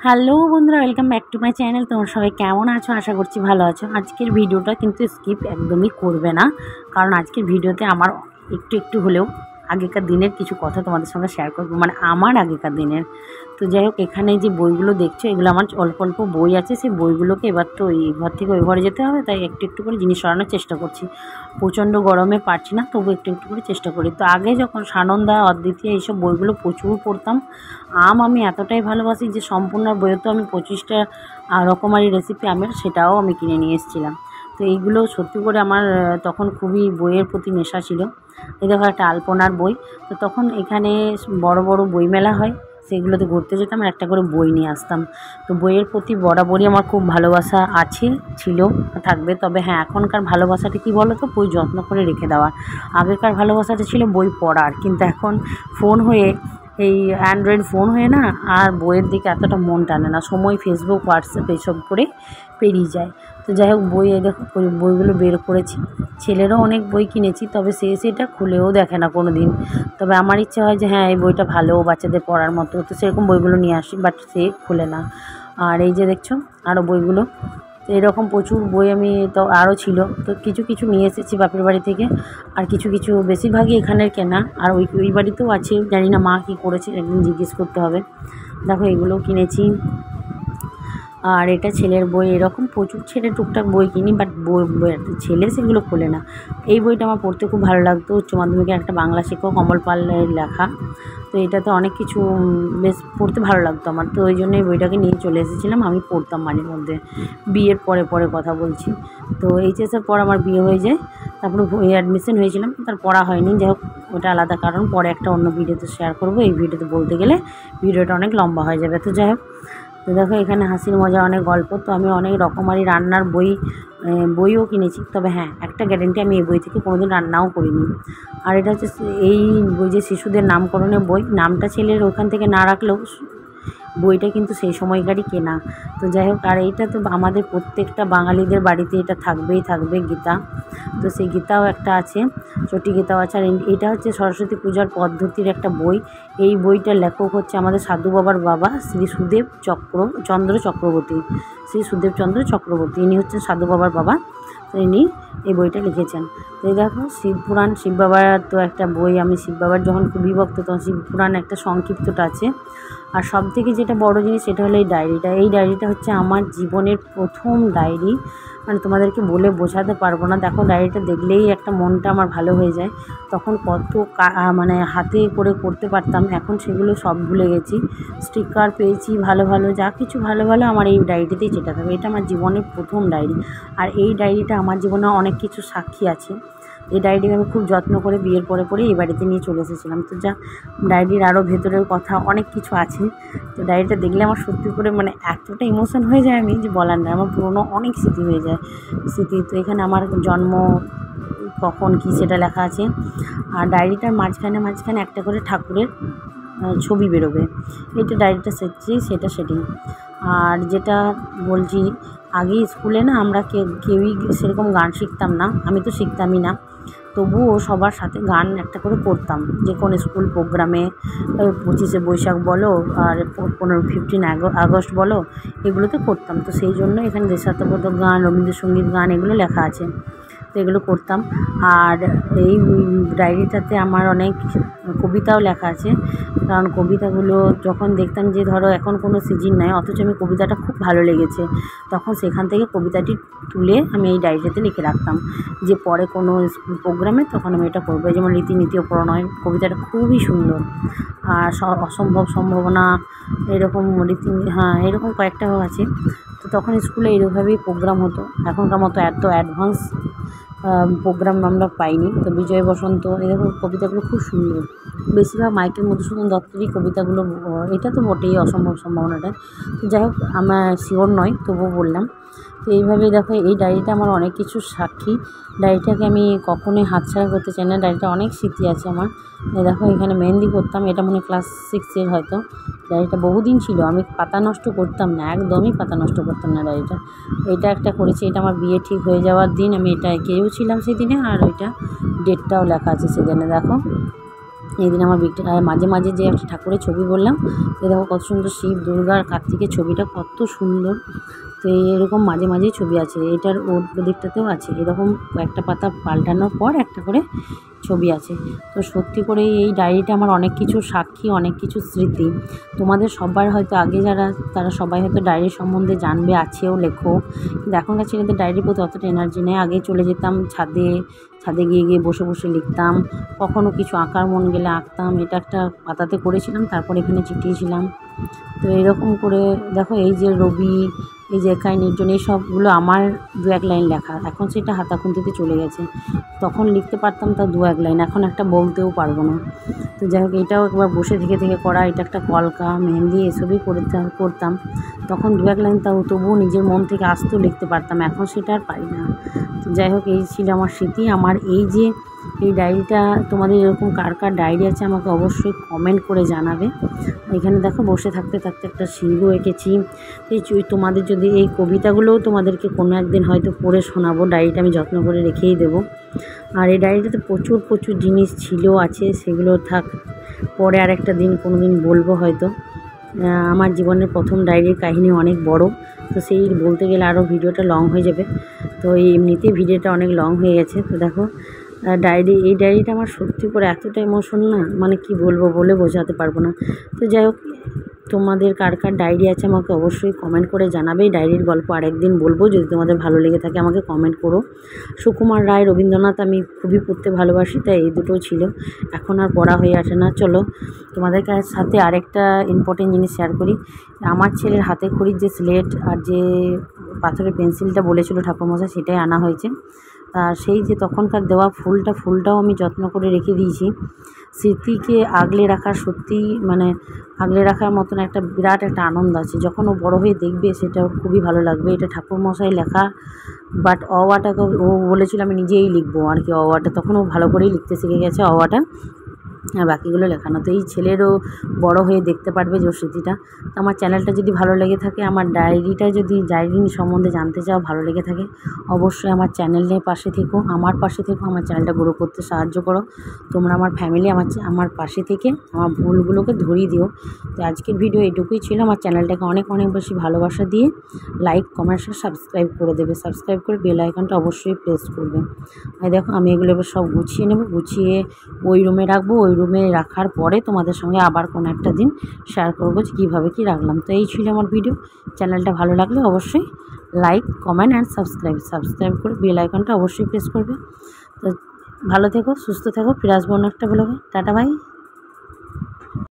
Hello বন্ধুরা, welcome back to my channel. তোমরা সবাই কেমন আছো? আশা করছি ভালো আছো। আজকের ভিডিওটা কিন্তু স্কিপ একদমই করবে না, কারণ আজকের ভিডিওতে আমার একটু একটু হলেও আগেকার দিনের কিছু কথা তোমাদের সঙ্গে শেয়ার করবো, মানে আমার আগেকার দিনের। তো যাই হোক, এখানে যে বইগুলো দেখছো এগুলো আমার অল্প অল্প বই আছে। সেই বইগুলোকে এবার তো এই ঘর থেকে ওই ঘরে যেতে হবে, তাই একটু একটু করে জিনিস সরানোর চেষ্টা করছি। প্রচণ্ড গরমে পারছি না, তবু একটু একটু করে চেষ্টা করি। তো আগে যখন সানন্দা, অদ্বিতীয় এইসব বইগুলো প্রচুর পড়তাম। আমি এতটাই ভালোবাসি যে সম্পূর্ণ বইয়ে তো আমি 25টা রকমারি রেসিপি সেটাও আমি কিনে নিয়ে এসেছিলাম। তো এইগুলো সত্যি করে আমার তখন খুবই বইয়ের প্রতি নেশা ছিল। এই দেখো একটা আলপনার বই। তো তখন এখানে বড় বড় বইমেলা হয়, সেগুলোতে ঘুরতে যেতাম আর একটা করে বই নিয়ে আসতাম। তো বইয়ের প্রতি বরাবরই আমার খুব ভালোবাসা আছে, ছিল, থাকবে। তবে হ্যাঁ, এখনকার ভালোবাসাটা কী বলো তো, বই যত্ন করে রেখে দেওয়া। আগেকার ভালোবাসাটা ছিল বই পড়ার, কিন্তু এখন ফোন হয়ে, এই অ্যান্ড্রয়েড ফোন হয়ে না আর বইয়ের দিকে এতটা মন টানে না। সময় ফেসবুক, হোয়াটসঅ্যাপ এইসব করে পেরিয়ে যায়। তো যাই হোক, বই দেখো বইগুলো বের করেছি। ছেলেরও অনেক বই কিনেছি, তবে সেটা খুলেও দেখে না কোনো দিন। তবে আমার ইচ্ছা হয় যে হ্যাঁ, এই বইটা ভালো, বাচ্চাদের পড়ার মতো, তো সেরকম বইগুলো নিয়ে আসি, বাট সে খুলে না। আর এই যে দেখছো আরও বইগুলো, তো এরকম প্রচুর বই আমি তো আরও ছিল। তো কিছু কিছু নিয়ে এসেছি বাপের বাড়ি থেকে, আর কিছু কিছু বেশিরভাগই এখানের কেনা। আর ওই বাড়িতেও আছে, জানি না মা কী করেছে, একদিন জিজ্ঞেস করতে হবে। দেখো এগুলোও কিনেছি। আর এটা ছেলের বই। এরকম প্রচুর ছেলের টুকটাক বই কিনি, বাট ছেলে সেগুলো খোলে না। এই বইটা আমার পড়তে খুব ভালো লাগতো, উচ্চ মাধ্যমিকের একটা বাংলা শিক্ষক কমল পালের লেখা। তো এটাতে অনেক কিছু বেশ পড়তে ভালো লাগতো আমার, তো ওই জন্য এই বইটাকে নিয়ে চলে এসেছিলাম। আমি পড়তাম মাঝে মধ্যে, বিয়ের পরে পরে কথা বলছি। তো এইচএসের পর আমার বিয়ে হয়ে যায়, তারপরে অ্যাডমিশন হয়েছিলাম, তার পড়া হয়নি। যাই হোক, ওটা আলাদা কারণ, পরে একটা অন্য ভিডিওতে শেয়ার করবো। এই ভিডিওতে বলতে গেলে ভিডিওটা অনেক লম্বা হয়ে যাবে। তো যাই হোক, তো দেখো এখানে হাসির মজা অনেক গল্প। তো আমি অনেক রকমারি রান্নার বইও কিনেছি। তবে হ্যাঁ, একটা গ্যারেন্টি, আমি এই বই থেকে কোনোদিন রান্নাও করিনি। আর এটা হচ্ছে এই বই যে শিশুদের নামকরণের বই, নামটা ছেলের ওখান থেকে না রাখলেও বইটা কিন্তু সেই সময়কারই কেনা। তো যাই হোক, আর এইটা তো আমাদের প্রত্যেকটা বাঙালিদের বাড়িতে এটা থাকবেই থাকবে, গীতা। তো সেই গীতাও একটা আছে, চটি গীতাও আছে। আর এটা হচ্ছে সরস্বতী পূজার পদ্ধতির একটা বই। এই বইটার লেখক হচ্ছে আমাদের সাধু বাবার বাবা, শ্রী চন্দ্র চক্রবর্তী। শ্রী সুদেবচন্দ্র চক্রবর্তী, ইনি হচ্ছেন সাধু বাবার বাবা। তো ইনি এই বইটা লিখেছেন। তো এই দেখো শিবপুরাণ, শিব বাবার তো একটা বই। আমি শিব বাবার যখন খুবই ভক্ত, তখন শিবপুরাণ একটা সংক্ষিপ্তটা আছে। আর সবথেকে যেটা বড় জিনিস, সেটা হলো এই ডায়েরিটা। এই ডায়েরিটা হচ্ছে আমার জীবনের প্রথম ডায়েরি, মানে তোমাদেরকে বলে বোঝাতে পারবো না। দেখো, ডায়েরিটা দেখলেই একটা মনটা আমার ভালো হয়ে যায়। তখন কত মানে হাতে করে করতে পারতাম, এখন সেগুলো সব ভুলে গেছি। স্টিকার পেয়েছি ভালো ভালো, যা কিছু ভালো ভালো আমার এই ডায়েরিতেই চেটা থাকবে। এটা আমার জীবনের প্রথম ডায়েরি, আর এই ডায়েরিটা আমার জীবনে অনেক কিছু সাক্ষী আছে। এই ডায়েরিটা আমি খুব যত্ন করে বিয়ের পরে পরে এই বাড়িতে নিয়ে চলে এসেছিলাম। তো যা ডায়েরির আরও ভেতরের কথা অনেক কিছু আছে। তো ডায়েরিটা দেখলে আমার সত্যি করে মানে এতটা ইমোশন হয়ে যায় আমি, যে বলার নয়। আমার পুরোনো অনেক স্মৃতি হয়ে যায়, স্মৃতি। তো এখানে আমার জন্ম কখন কী সেটা লেখা আছে। আর ডায়েরিটার মাঝখানে একটা করে ঠাকুরের ছবি বেরোবে। এটা ডায়েরিটা সেটিং। আর যেটা বলছি, আগে স্কুলে না আমরা কেউই সেরকম গান শিখতাম না, আমি তো শিখতামই না। তবুও সবার সাথে গান একটা করে করতাম, যে কোনো স্কুল প্রোগ্রামে, 25শে বৈশাখ বলো, আর 15 আগস্ট বলো, এগুলোতে করতাম। তো সেই জন্য এখানে দেশাত্মবোধক গান, রবীন্দ্রসঙ্গীত গান এগুলো লেখা আছে। তো এগুলো করতাম। আর এই ডায়েরিটাতে আমার অনেক কবিতাও লেখা আছে, কারণ কবিতাগুলো যখন দেখতাম যে ধরো এখন কোনো সিজন নয়, অথচ আমি কবিতাটা খুব ভালো লেগেছে, তখন সেখান থেকে কবিতাটি তুলে আমি এই ডায়েরিটাতে লিখে রাখতাম, যে পরে কোনো স্কুল প্রোগ্রামে তখন আমি এটা করবো। যেমন রীতিনীতি ও প্রণয়, কবিতাটা খুবই সুন্দর। আর অসম্ভব সম্ভাবনা, এরকম এরকম কয়েকটাও আছে। তো তখন স্কুলে এইভাবেই প্রোগ্রাম হতো, এখনকার মতো এত অ্যাডভান্স প্রোগ্রাম আমরা পাইনি। তো বিজয় বসন্ত, এরকম কবিতাগুলো খুব সুন্দর। বেশিরভাগ মাইকেল মধুসূদন দত্তেরই কবিতাগুলো, এটা তো বটেই অসম্ভব সম্ভাবনাটা। তো যাই হোক, আমার শিওর নয়, তবুও বললাম। তো এইভাবেই দেখো, এই ডায়েরিটা আমার অনেক কিছু সাক্ষী। ডায়েরিটাকে আমি কখনোই হাতছাড়া করতে চাই না, ডায়েরিটা অনেক স্মৃতি আছে আমার। দেখো এখানে মেহেন্দি করতাম, এটা মনে ক্লাস 6-এর হয়তো। ডায়েরিটা বহুদিন ছিল, আমি পাতা নষ্ট করতাম না, একদমই পাতা নষ্ট করতাম না ডায়েরিটা। এটা একটা করেছি, এটা আমার বিয়ে ঠিক হয়ে যাওয়ার দিন, আমি এটা এঁকেও ছিলাম সেদিনে। আর ওইটা ডেটটাও লেখা আছে সেদিনে, দেখো। এই দিন আমার মাঝে মাঝে যে একটা ঠাকুরের ছবি বললাম, এ দেখো কত সুন্দর শিব, দুর্গা আর কার্তিকের ছবিটা কত সুন্দর। তো এরকম মাঝে মাঝেই ছবি আছে, এটার ওর দিকটাতেও আছে, এরকম কয়েকটা পাতা পাল্টানোর পর একটা করে ছবি আছে। তো সত্যি করে এই ডায়েরিটা আমার অনেক কিছু সাক্ষী, অনেক কিছু স্মৃতি। তোমাদের সবার হয়তো আগে যারা, তারা সবাই হয়তো ডায়েরি সম্বন্ধে জানবে, আছেও লেখো, কিন্তু এখনকার ছেলেদের ডায়েরির প্রতি অতটা এনার্জি নেই। আগে চলে যেতাম ছাদে গিয়ে বসে বসে লিখতাম, কখনও কিছু আঁকার মন গেলে আঁকতাম, এটা একটা পাতাতে করেছিলাম, তারপর এখানে চিটিয়েছিলাম। তো এরকম করে দেখো, এই যে রবি, এই যে একাই নির্জন, এই সবগুলো আমার 2-1 লাইন লেখা। এখন সেটা হাতাখুন্তিতে চলে গেছে, তখন লিখতে পারতাম তাও 2-1 লাইন, এখন একটা বলতেও পারবো না। তো যাই হোক, এটাও একবার বসে থেকে করা, এটা একটা কলকা, মেহেন্দি এসবই করতাম। তখন 2-1 লাইন তাও তবুও নিজের মন থেকে আসতেও লিখতে পারতাম, এখন সেটা আর পারি না। তো যাই হোক, এই ছিল আমার স্মৃতি। আমার এই ডায়েরিটা, তোমাদের এরকম কার কার ডায়েরি আছে আমাকে অবশ্যই কমেন্ট করে জানাবে। এখানে দেখো বসে থাকতে থাকতে একটা সিংহ এঁকেছি। তোমাদের যদি এই কবিতাগুলোও তোমাদেরকে কোনো একদিন হয়তো পড়ে শোনাবো, ডায়েরিটা আমি যত্ন করে রেখেই দেবো। আর এই ডায়েরিটাতে প্রচুর জিনিস ছিল, আছে, সেগুলো থাক, পরে আর একটা দিন কোনো দিন বলবো হয়তো। আমার জীবনের প্রথম ডায়েরির কাহিনী অনেক বড়, তো সেই বলতে গেলে আরও ভিডিওটা লং হয়ে যাবে। তো এমনিতেই ভিডিওটা অনেক লং হয়ে গেছে। তো দেখো, এই ডায়েরিটা আমার সত্যি করে এতটা ইমোশন না, মানে কি বলবো, বলে বোঝাতে পারবো না। তো যাই হোক, তোমাদের কার কার ডায়েরি আছে আমাকে অবশ্যই কমেন্ট করে জানাবে। এই ডায়েরির গল্প আরেকদিন বলবো, যদি তোমাদের ভালো লেগে থাকে আমাকে কমেন্ট করো। সুকুমার রায়, রবীন্দ্রনাথ আমি খুবই পড়তে ভালোবাসি, তাই এই দুটো ছিল, এখন আর পড়া হয়ে আসে না। চলো, তোমাদের সাথে আরেকটা ইম্পর্টেন্ট জিনিস শেয়ার করি। আমার ছেলের হাতে খড়ির যে স্লেট আর যে পাথরের পেন্সিলটা বলেছিল ঠাকুরমশাই, সেটাই আনা হয়েছে। সেই যে তখনকার দেওয়া ফুলটাও আমি যত্ন করে রেখে দিয়েছি। স্মৃতিকে আগলে রাখার, সত্যি মানে আগলে রাখার মতন একটা বিরাট একটা আনন্দ আছে। যখন ও বড়ো হয়ে দেখবে সেটা ওর খুবই ভালো লাগবে। এটা ঠাকুরমশাই লেখা, বাট অওয়াটাকে ও বলেছিল আমি নিজেই লিখবো আর কি, অওয়াটা তখন ও ভালো করেই লিখতে শিখে গেছে অওয়াটা, আর বাকিগুলো লেখানো। তো এই ছেলেরও বড় হয়ে দেখতে পারবে যে স্মৃতিটা। তো আমার চ্যানেলটা যদি ভালো লেগে থাকে, আমার ডায়েরি সম্বন্ধে জানতে চাও, ভালো লেগে থাকে, অবশ্যই আমার চ্যানেলের পাশে থেকো, আমার চ্যানেলটা গ্রো করতে সাহায্য করো। তোমরা আমার ফ্যামিলি, আমার পাশে থেকে আমার ভুলগুলোকে ধরিয়ে দিও। তো আজকের ভিডিও এটুকুই ছিল। আমার চ্যানেলটাকে অনেক বেশি ভালোবাসা দিয়ে লাইক, কমেন্ট, সাবস্ক্রাইব করে দেবে। সাবস্ক্রাইব করে বেল আইকনটা অবশ্যই প্রেস করবে। আর দেখো, আমি এগুলো এবার সব গুছিয়ে নেব, গুছিয়ে ওই রুমে রাখবো। ওই রুমে রাখার পরে তোমাদের সঙ্গে আবার কোনো একটা দিন শেয়ার করবো যে কীভাবে কী রাখলাম। তো এই ছিল আমার ভিডিও। চ্যানেলটা ভালো লাগলে অবশ্যই লাইক, কমেন্ট অ্যান্ড সাবস্ক্রাইব করে বেল আইকনটা অবশ্যই প্রেস করবে। তো ভালো থেকো, সুস্থ থেকো, ফিরে আসবো অন্য একটা ব্লগে। Tata, by.